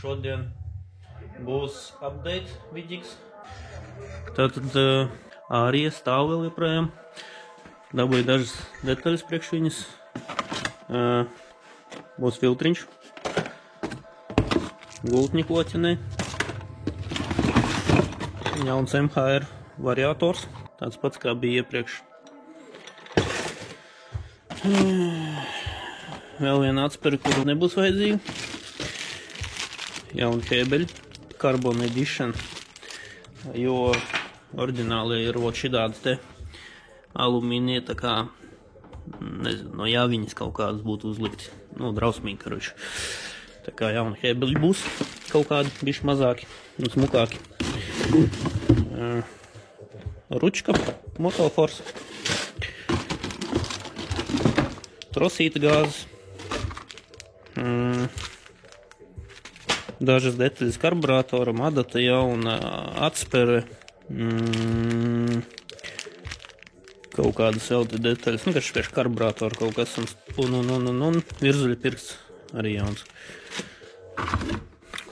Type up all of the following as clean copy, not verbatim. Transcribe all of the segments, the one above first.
šodien būs update vidīgs. Tātad ārija stāv vēl joprojām. Dabūju dažas detaļas priekš viņas. Būs filtriņš. Gultņi kloķenē. Jauns MHR variators. Tāds pats kā bija iepriekš. Vēl viena atspere, kuru nebūs vajadzīga. Jauni ķēbeļi. Carbon Edition. Jo oriģināli ir šidādas te alumīnija, tā kā, nezinu, no jāviņas kaut kādas būtu uzlikti. Nu, drausmīgi, karoči. Tā kā jauni ķēbeļi būs kaut kādi bišķi mazāki un smukāki. Ručka, Motoforce. Trosīta gāzes. Dažas detaļas karburātoram, adata jauna, atspere. Kaut kādas vēl te detaļas, nu, kas karburātoru kaut kas un virzuļa pirksts arī jauns.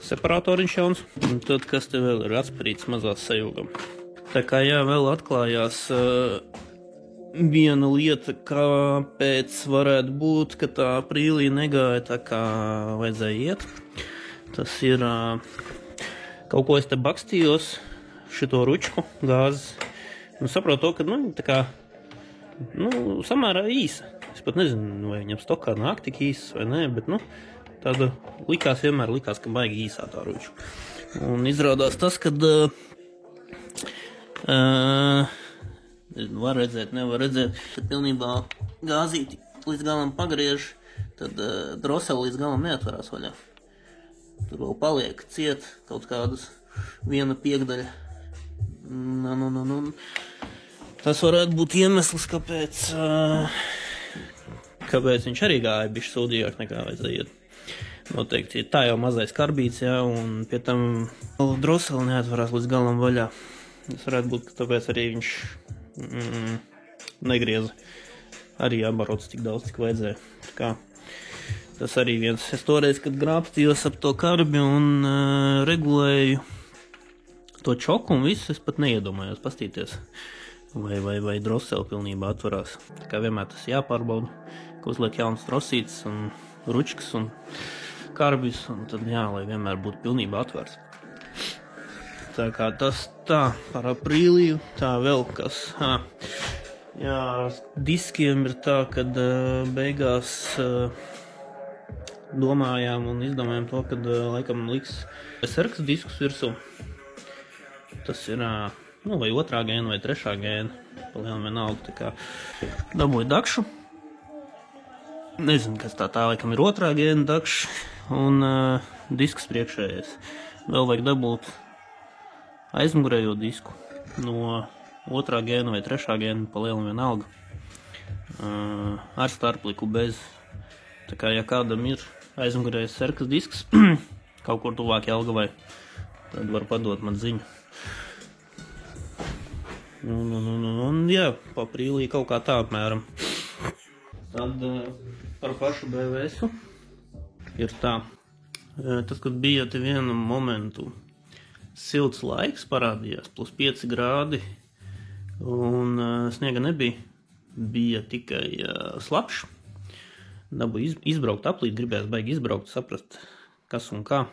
Separatoriņš jauns, un tad kas te vēl ir atsperīts mazās sajūgam. Tā kā jā, vēl atklājās viena lieta, kāpēc varētu būt, ka tā aprīlī negāja tā kā vajadzēja iet. Tas ir, kaut ko es te bakstījos, šito ručku gāzes, un saprotu to, ka, nu, tā kā, nu, samērā īsa. Es pat nezinu, vai viņam stokā nāk tik īsas vai nē, bet, nu, tāda vienmēr likās, ka baigi īsā tā ruču. Un izrādās tas, kad, var redzēt, nevar redzēt, kad pilnībā gāzīti līdz galam pagriež, tad droseli līdz galam neatvarās vaļā. Tur vēl paliek ciet kaut kādas viena piekdaļa. Tas varētu būt iemesls, kāpēc viņš arī gāja bišķi sūdīgāk nekā vajadzēja iet. Noteikti, tā jau mazais karbīts, jā, un pie tam droseli neatvarās līdz galam vaļā. Tas varētu būt, ka tāpēc arī viņš negrieza. Arī jābarots tik daudz, cik vajadzēja. Tā kā tas arī viens. Es toreiz, kad grābstījos ap to karbi un regulēju to čoku un visu, es pat neiedomājos pastīties, vai droseli pilnībā atvarās. Tā kā vienmēr tas jāpārbauda, ka uzliek jaunas drosītes un ručkas un karbis, un tad jā, lai vienmēr būtu pilnībā atvērts. Tā kā tas tā par aprīliju, tā vēl kas. Jā, diskiem ir tā, kad beigās domājām un izdomājām to, kad laikam liks SRX diskus virsū. Tas ir, nu, vai 2. gēna vai 3. gēna, palielam vienalga, tā kā dabūju dakšu. Nezinu, kas tā laikam ir 2. gēna dakša un disks priekšējais. Vēl vajag dabūt aizmugurējo disku no 2. gēna vai 3. gēna, palielam vienalga. Ar starpliku bez. Tā kā, ja kādam ir aizmugurējais SRX disks, kaut kur tuvāk Jelgavai, tad var padot man ziņu. Un jā, pa aprīlī kaut kā tā apmēram. Tad par pašu BVS-u ir tā. Tad, kad bija te vienu momentu silts laiks parādījās, plus 5 grādi, un sniega nebija, bija tikai slapšs. Dabūju izbraukt aplīt, gribējās baigi izbraukt, saprast, kas un kā.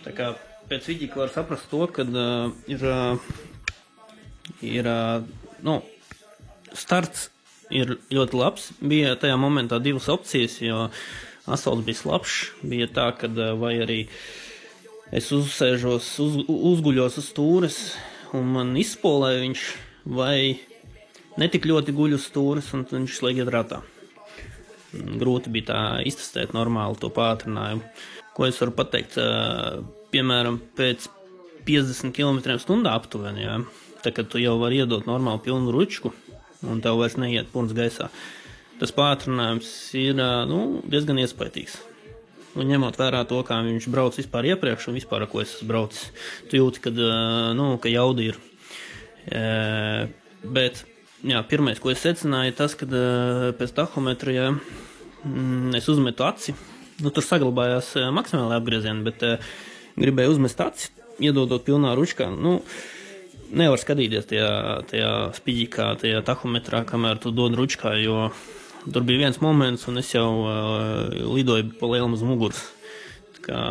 Tā kā pēc vidīka var saprast to, ka starts ir ļoti labs. Bija tajā momentā divas opcijas, jo asfalts bija slapjš. Bija tā, ka vai arī es uzguļos uz stūres un man izspolēja viņš, vai netik ļoti guļ uz stūres un viņš slēg iet ratā. Grūti bija tā iztestēt normāli to pātrinājumu. Ko es varu pateikt, piemēram, pēc 50 km/h aptuveni, jā. Tā, kad tu jau vari iedot normāli pilnu ručku, un tev vairs neiet purns gaisā. Tas pātrinājums ir diezgan iespaidīgs. Un ņemot vērā to, kā viņš brauc vispār iepriekš un vispār, ko es esmu braucis, tu jūti, ka jauda ir. Bet, jā, pirmais, ko es secināju, tas, kad pēc tahometra, jā, es uzmetu aci. Tur saglabājās maksimāli apgriezieni, bet gribēju uzmest aci, iedodot pilnā ručkā. Nevar skatīties tajā spiģikā, tajā tahometrā, kamēr tu dod ručkā, jo tur bija viens moments, un es jau lidoju pa lielam uz muguras. Tā kā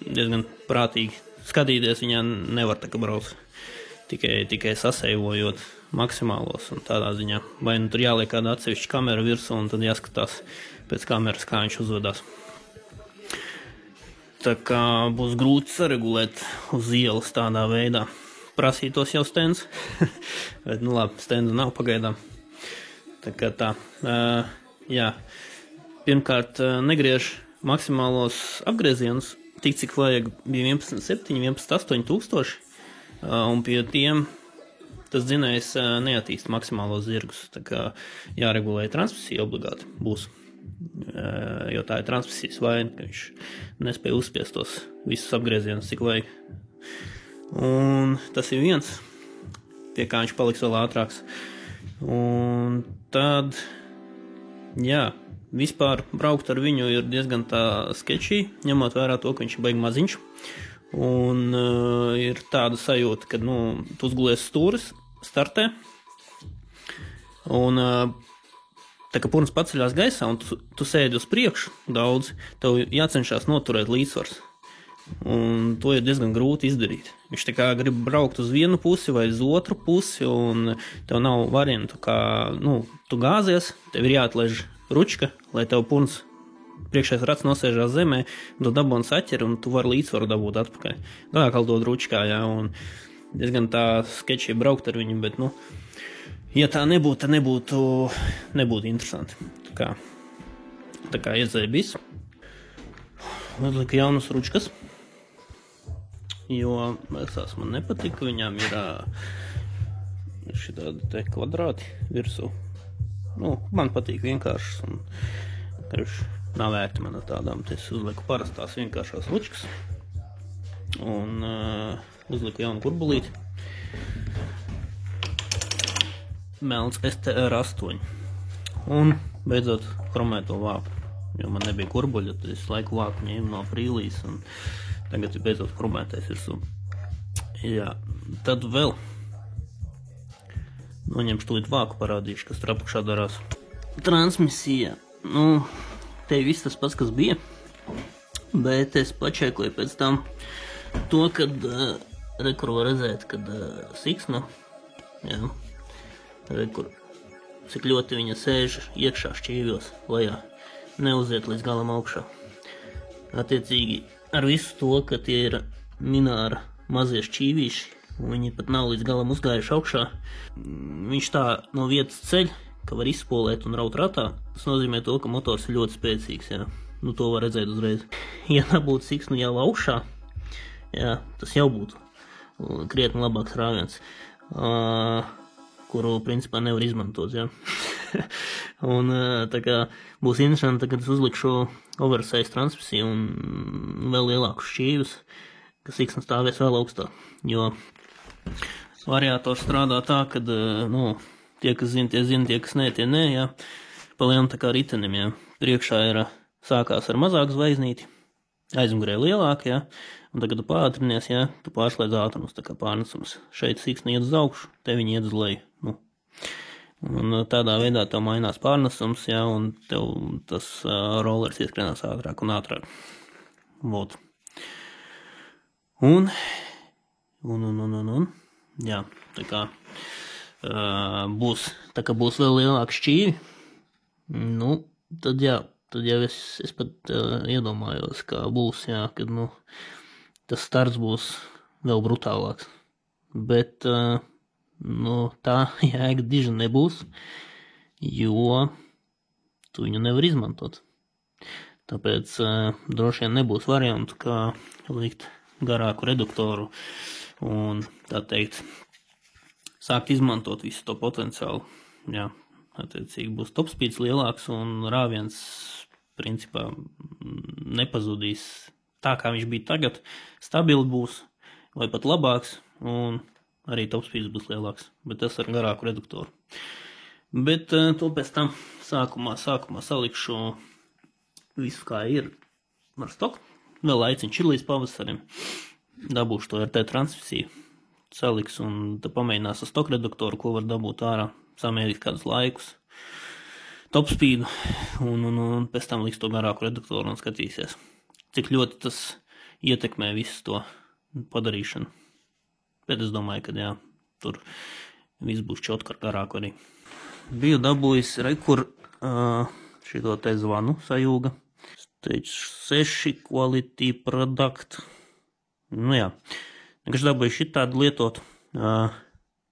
diezgan prātīgi skatīties, viņā nevar tā kā brauc. Tikai saseivojot maksimālos un tādā ziņā. Vai tur jāliek kāda atsevišķa kamera virsū, un tad jāskatās pēc kameras, kā viņš uzvedās. Tā kā būs grūti saregulēt uz ielas tādā veidā. Prasītos jau stends, bet, labi, stenda nav pagaidām. Tā kā tā, jā. Pirmkārt, negriež maksimālos apgriezienus, tik cik vajag bija 11,7, 11,8 tūkstoši, un pie tiem tas dzinējs neattīst maksimālos zirgus, tā kā jāregulē transmisija obligāti būs, jo tā ir transmisijas vaina, ka viņš nespēja uzspiest tos visus apgriezienus, cik vajag. Un tas ir viens, pie kā viņš paliks vēl ātrāks. Un tad, jā, vispār braukt ar viņu ir diezgan tā sketčī, ņemot vērā to, ka viņš ir baigi maziņš. Un ir tāda sajūta, ka, tu uzgulies stūris, startē, un tā kā purns paceļās gaisā, un tu sēdi uz priekšu daudz, tev jācenšās noturēt līdzsvars. Un to ir diezgan grūti izdarīt. Viņš tā kā grib braukt uz vienu pusi vai uz otru pusi, un tev nav variantu, kā, tu gāzies, tev ir jāatlaiž ručka, lai tev purns priekšējais rats nosēžās zemē, tu dabūni saķeri, un tu vari līdzsvaru dabūt atpakaļ. Atkal dod ručkā, jā, un diezgan tā sketčī braukt ar viņu, bet, ja tā nebūtu, tad nebūtu interesanti. Tā kā iedzēja bis. Uzlika jaunas ručkas, jo vecās man nepatika, viņām ir šitādi te kvadrāti virsū. Man patīk vienkāršas, un nav vērti man ar tādām, es uzliku parastās vienkāršās ručkas, un uzliku jaunu kurbulīti. Melns STR8, un beidzot kromēto vāku, jo man nebija kurbuļa, tad es laiku vāku ņēmu no prīlīs, un tagad ir beidzot kromētais virsū. Jā, tad vēl noņemšu tūlīt vāku, parādīšu, kas tur apakšā darās. Transmisija, te viss tas pats, kas bija, bet es pačēkoju pēc tam to, kad rekur var redzēt, kad siksna, jā, rekur, cik ļoti viņa sēž iekšā šķīvjos lejā, neuziet līdz galam augšā. Attiecīgi ar visu to, ka tie ir mināra mazie šķīvīši, un viņi pat nav līdz galam uzgājuši augšā, viņš tā no vietas ceļ, ka var izspolēt un raut ratā. Tas nozīmē to, ka motors ir ļoti spēcīgs, jā. To var redzēt uzreiz. Ja nebūtu siksnu jau augšā, jā, tas jau būtu krietni labāks rāviens, kuru principā nevar izmantot, jā. Un tā kā būs interesanti, kad es uzlikšu oversize transmisiju un vēl lielākus šķīvus, ka siksna stāvēs vēl augstāk, jo variātors strādā tā, kad, tie, kas zina, tie, kas nē, tie nē, jā, palielam tā kā ritenim, jā, priekšā ir sākās ar mazāku zvaigznīti, aizmugurē lielāk, jā, un tagad tu pātrinies, jā, tu pārslēdz ātrumus, tā kā pārnesums. Šeit siksna iet uz augšu, te viņi iet uz leju, Un tādā veidā tev mainās pārnesums, jā, un tev tas rollers ieskrienās ātrāk un ātrāk. Vot. Un. Jā, tā kā būs vēl lielāki šķīvi, nu, tad jau es pat iedomājos, kā būs, jā, kad, nu, tas starts būs vēl brutālāks. Bet, nu, tā jēga diži nebūs, jo tu viņu nevar izmantot. Tāpēc droši vien nebūs variantu, kā likt garāku reduktoru un, tā teikt, sākt izmantot visu to potenciālu. Jā, attiecīgi būs topspeeds lielāks un rāviens principā nepazudīs tā, kā viņš bija tagad. Stabili būs, vai pat labāks, un arī topspeeds būs lielāks, bet tas ar garāku reduktoru. Bet to pēc tam sākumā salikšu visu, kā ir ar stoku. Vēl aiciņš ir līdz pavasarim. Dabūšu to RT transmisiju. Saliks un tad pamēģinās ar stoku reduktoru, ko var dabūt ārā, samērīt kādus laikus. Topspeedu un pēc tam liks to garāku reduktoru un skatīsies, cik ļoti tas ietekmē visu to padarīšanu. Bet es domāju, ka jā, tur viss būs čotki ar garāku arī. Biju dabūjis rekur šito te zvanu sajūga. Stage 6 quality product. Nu jā, vienkārši dabūju šitādu lietot.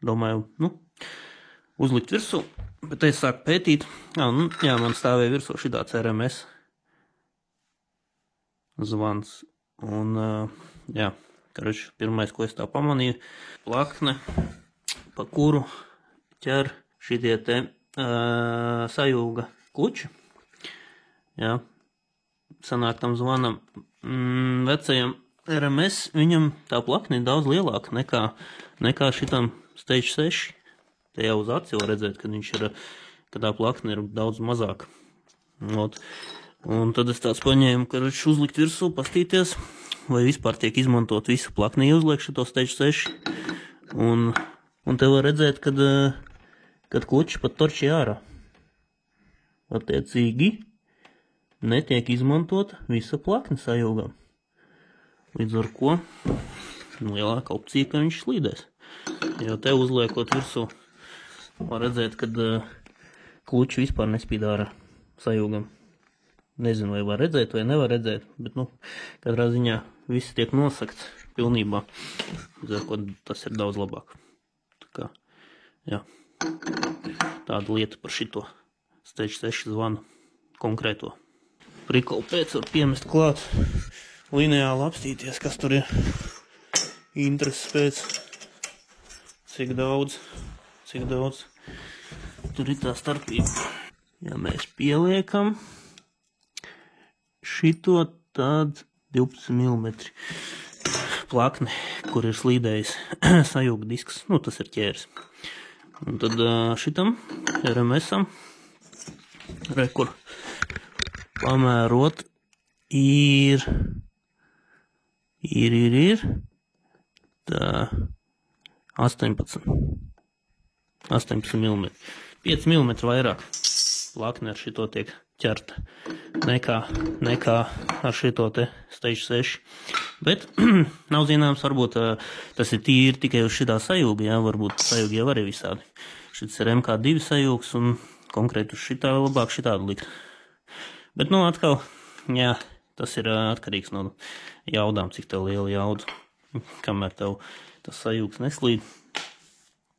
Domāju, nu, uzlikt virsū, bet es sāku pētīt. Jā, man stāvēja virsū šitāds RMS zvans. Un, jā, karoči, pirmais, ko es tā pamanīju, plakne, pa kuru ķer šitie te sajūga kluči. Jā, sanāk tam zvanam vecajam RMS, viņam tā plakne ir daudz lielāka nekā šitam Stage 6. Te jau uz aci var redzēt, ka tā plakne ir daudz mazāka. Un tad es tāds paņēmu, ka uzlikt virsū, pastīties, vai vispār tiek izmantot visu plakni uzliekšu to Stage 6. Un te var redzēt, kad kluči pat torči ārā. Attiecīgi netiek izmantot visa plakne sajūgam. Līdz ar ko lielāka opcija, ka viņš slīdēs. Jo te uzliekot virsū, var redzēt, kad kluči vispār nespīd ārā sajūgam. Nezinu, vai var redzēt, vai nevar redzēt, bet, nu, katrā ziņā viss tiek nosakts pilnībā. Līdz ar ko tas ir daudz labāk. Tā kā, jā, tāda lieta par šito Stage 6 zvanu konkrēto. Prikolu pēc var piemest klāt, lineāli apstīties, kas tur ir, intereses pēc, cik daudz tur ir tā starpība. Ja mēs pieliekam šito, tad 12 mm plakne, kur ir slīdējis sajūga disks, nu tas ir ķēris. Un tad šitam RMS-am, rekur pamērot ir tā 18 mm. 5 mm vairāk plakne ar šito tiek ķerta nekā ar šito te Stage 6. Bet nav zināms, varbūt tas ir tīri tikai uz šitā sajūga, jā, varbūt sajūga jau arī visādi. Šits ir MK2 sajūgs un konkrēti uz šitā labāk šitādu likt. Bet, nu, atkal, jā, tas ir atkarīgs no jaudām, cik tev liela jauda, kamēr tev tas sajūgs neslīd.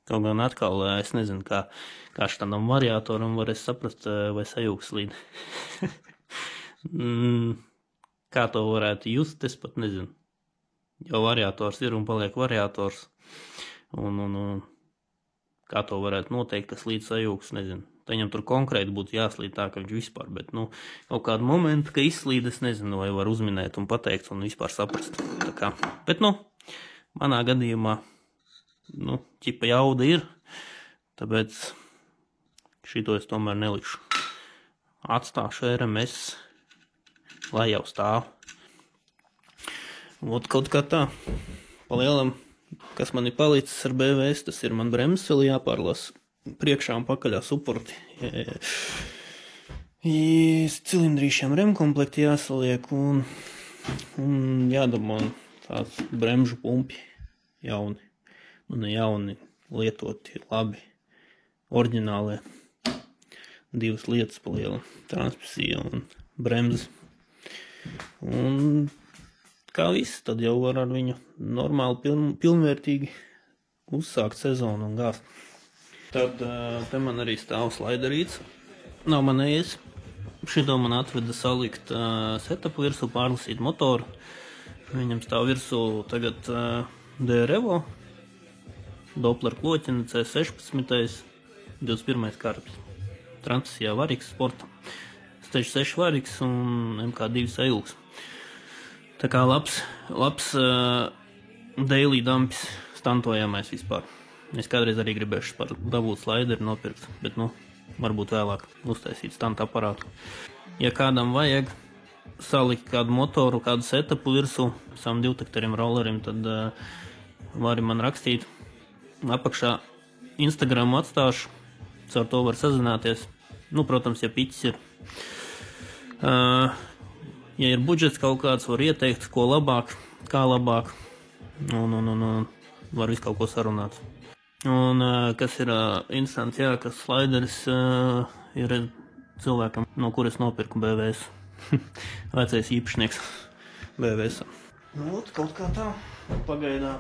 Kaut gan atkal, es nezinu, kā šitādam variātoram varēs saprast, vai sajūgs slīd. Kā to varētu just, es pat nezinu. Jo variātors ir un paliek variātors. Un kā to varētu noteikt, ka slīd sajūgs, nezinu. Viņam tur konkrēti būtu jāslīd tā, ka viņš vispār, bet, nu, kaut kādu momentu, ka izslīd, es nezinu, vai var uzminēt un pateikt un vispār saprast. Tā kā, bet, nu, manā gadījumā, nu, ķipa jauda ir, tāpēc šito es tomēr nelikšu. Atstāšu RMS, lai jau stāv. Ot kaut kā tā, palielam, kas man ir palicis ar BVS, tas ir man bremzes vēl jāpārlasa. Priekšā un pakaļā suporti. Cilindrīšiem remkomplekti jāsaliek un jādomā tāds bremžu pumpi jauni. Nu, ne jauni, lietoti, labi, oriģinālie. 2 lietas pa lielu, transmisija un bremzes. Un kā viss, tad jau var ar viņu normāli pilnvērtīgi uzsākt sezonu un gāzt. Tad te man arī stāv slaiderīts. Nav manējis. Šito man atveda salikt setupu virsū, pārlasīt motoru. Viņam stāv virsū tagad DRevo, Doppler kloķina C16, 21. karps. Transmisijā variks sporta, Stage 6 variks un MK2 sailgs. Tā kā labs daily dampis, stantojamais vispār. Es kādreiz arī gribēšu dabūt slaideri nopirkt, bet varbūt vēlāk uztaisīt stanta aparātu. Ja kādam vajag salikt kādu motoru, kādu setupu virsū savam 2-takterim rollerim, tad vari man rakstīt. Apakšā Instagramu atstāšu, caur to var sazināties. Protams, ja piķis ir. Ja ir budžets kaut kāds, var ieteikt, ko labāk, kā labāk. Un var visu kaut ko sarunāt. Un kas ir interesants, ka slaideris ir cilvēkam, no kuras nopirku BVS. Vecais īpašnieks BVS. Kaut kā tā pagaidā.